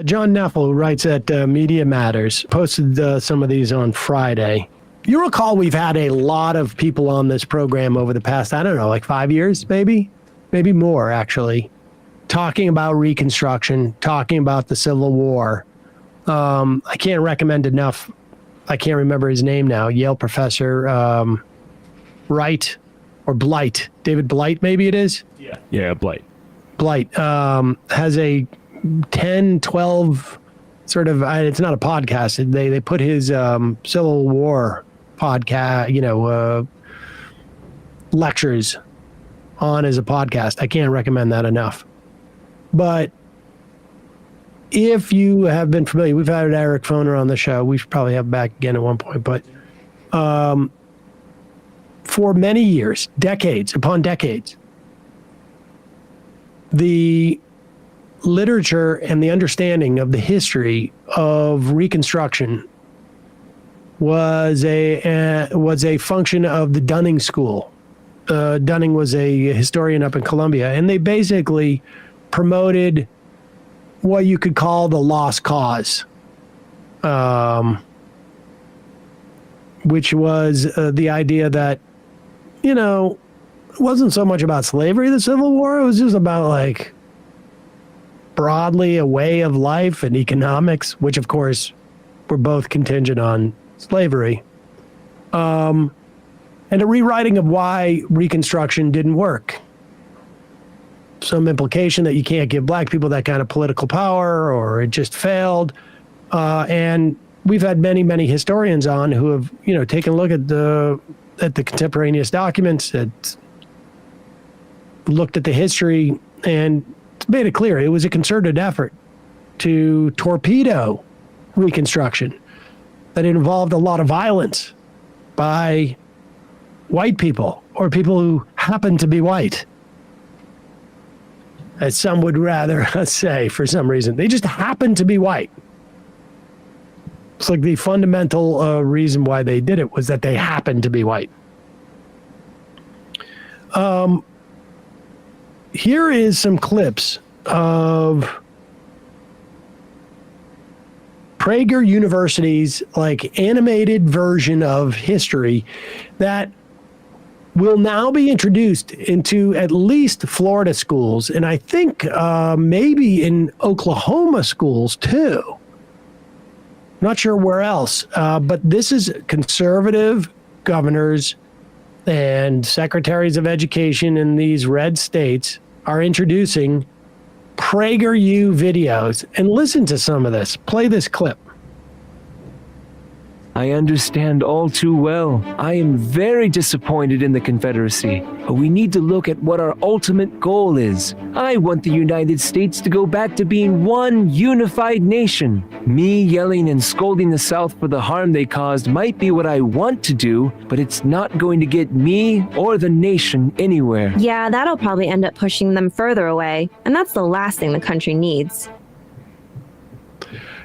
John Knefel, who writes at MediaMatters, posted some of these on Friday. You recall we've had a lot of people on this program over the past, I don't know, like 5 years, maybe more, actually, talking about Reconstruction, talking about the Civil War. I can't recommend enough. I can't remember his name now. Yale professor, Wright or Blight. David Blight, maybe it is? Yeah, Blight. Blight has a 10, 12 sort of, it's not a podcast. They put his Civil War podcast, lectures on as a podcast. I can't recommend that enough. But if you have been familiar, we've had Eric Foner on the show. We should probably have him back again at one point. But for many years, decades upon decades, the literature and the understanding of the history of Reconstruction was a function of the Dunning School. Dunning was a historian up in Columbia, and they basically promoted what you could call the lost cause, which was the idea that, it wasn't so much about slavery, the Civil War. It was just about, like, broadly a way of life and economics, which, of course, were both contingent on slavery. And a rewriting of why Reconstruction didn't work. Some implication that you can't give black people that kind of political power, or it just failed. And we've had many, many historians on who have, taken a look at the contemporaneous documents, that looked at the history, and made it clear it was a concerted effort to torpedo Reconstruction, that it involved a lot of violence by white people, or people who happen to be white, as some would rather say. For some reason, they just happen to be white. It's like the fundamental reason why they did it was that they happened to be white. Here is some clips of Prager University's animated version of history that will now be introduced into at least Florida schools, and I think maybe in Oklahoma schools too. Not sure where else, but this is conservative governors and secretaries of education in these red states are introducing PragerU videos. And listen to some of this. Play this clip. I understand all too well. I am very disappointed in the Confederacy, but we need to look at what our ultimate goal is. I want the United States to go back to being one unified nation. Me yelling and scolding the South for the harm they caused might be what I want to do, but it's not going to get me or the nation anywhere. Yeah, that'll probably end up pushing them further away, and that's the last thing the country needs.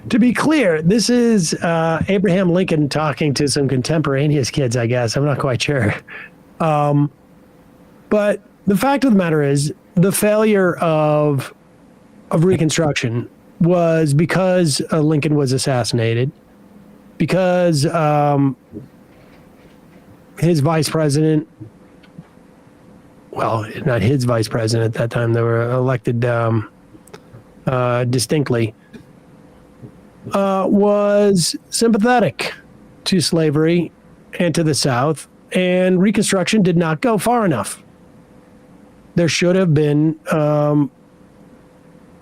To be clear, this is Abraham Lincoln talking to some contemporaneous kids, I guess. I'm not quite sure. But the fact of the matter is, the failure of Reconstruction was because Lincoln was assassinated, because his vice president, well, not his vice president at that time, they were elected distinctly, was sympathetic to slavery and to the South, and Reconstruction did not go far enough. There should have been a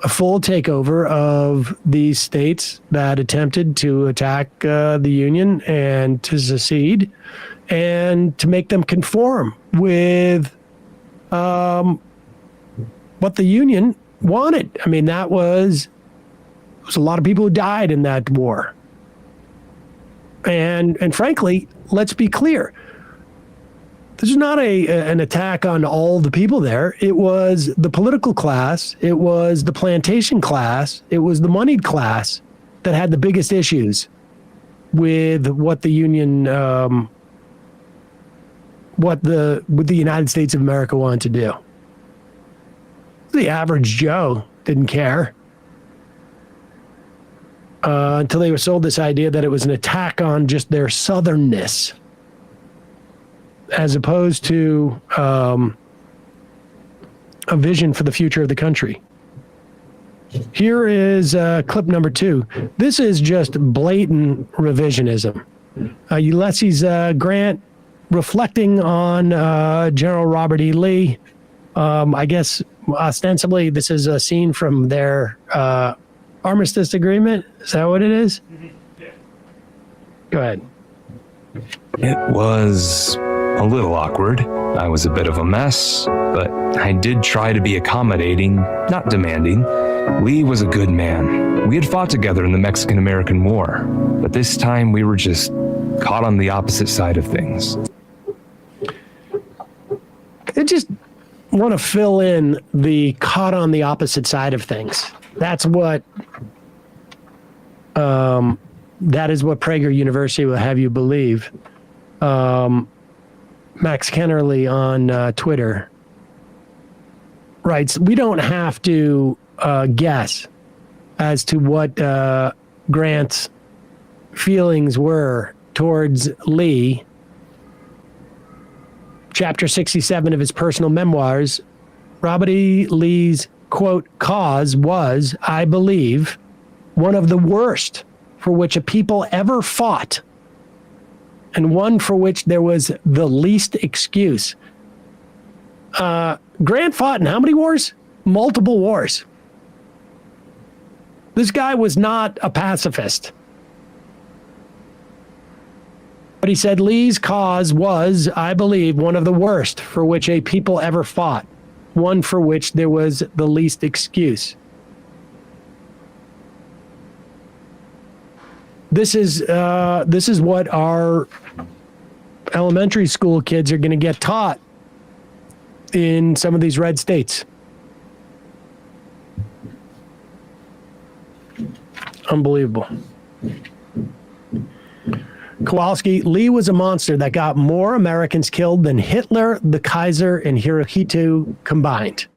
full takeover of these states that attempted to attack the Union and to secede, and to make them conform with what the Union wanted. I mean, there was a lot of people who died in that war. And frankly, let's be clear. This is not an attack on all the people there. It was the political class. It was the plantation class. It was the moneyed class that had the biggest issues with what the Union, what the United States of America wanted to do. The average Joe didn't care. until they were sold this idea that it was an attack on just their southernness, as opposed to a vision for the future of the country. Here is clip number 2. This is just blatant revisionism. Ulysses Grant reflecting on General Robert E. Lee. I guess ostensibly this is a scene from their armistice agreement. Is that what it is? Go ahead. It was a little awkward. I was a bit of a mess, but I did try to be accommodating, not demanding. Lee was a good man. We had fought together in the Mexican-American War, but this time we were just caught on the opposite side of things. I just want to fill in the caught on the opposite side of things. That's what that is what Prager University will have you believe. Max Kennerly on Twitter writes, we don't have to guess as to what Grant's feelings were towards Lee. Chapter 67 of his personal memoirs, Robert E. Lee's, quote, cause was, I believe, one of the worst for which a people ever fought, and one for which there was the least excuse. Grant fought in how many wars? Multiple wars. This guy was not a pacifist. But he said Lee's cause was, I believe, one of the worst for which a people ever fought, one for which there was the least excuse. This is what our elementary school kids are going to get taught in some of these red states. Unbelievable. Kowalski, Lee was a monster that got more Americans killed than Hitler, the Kaiser, and Hirohito combined.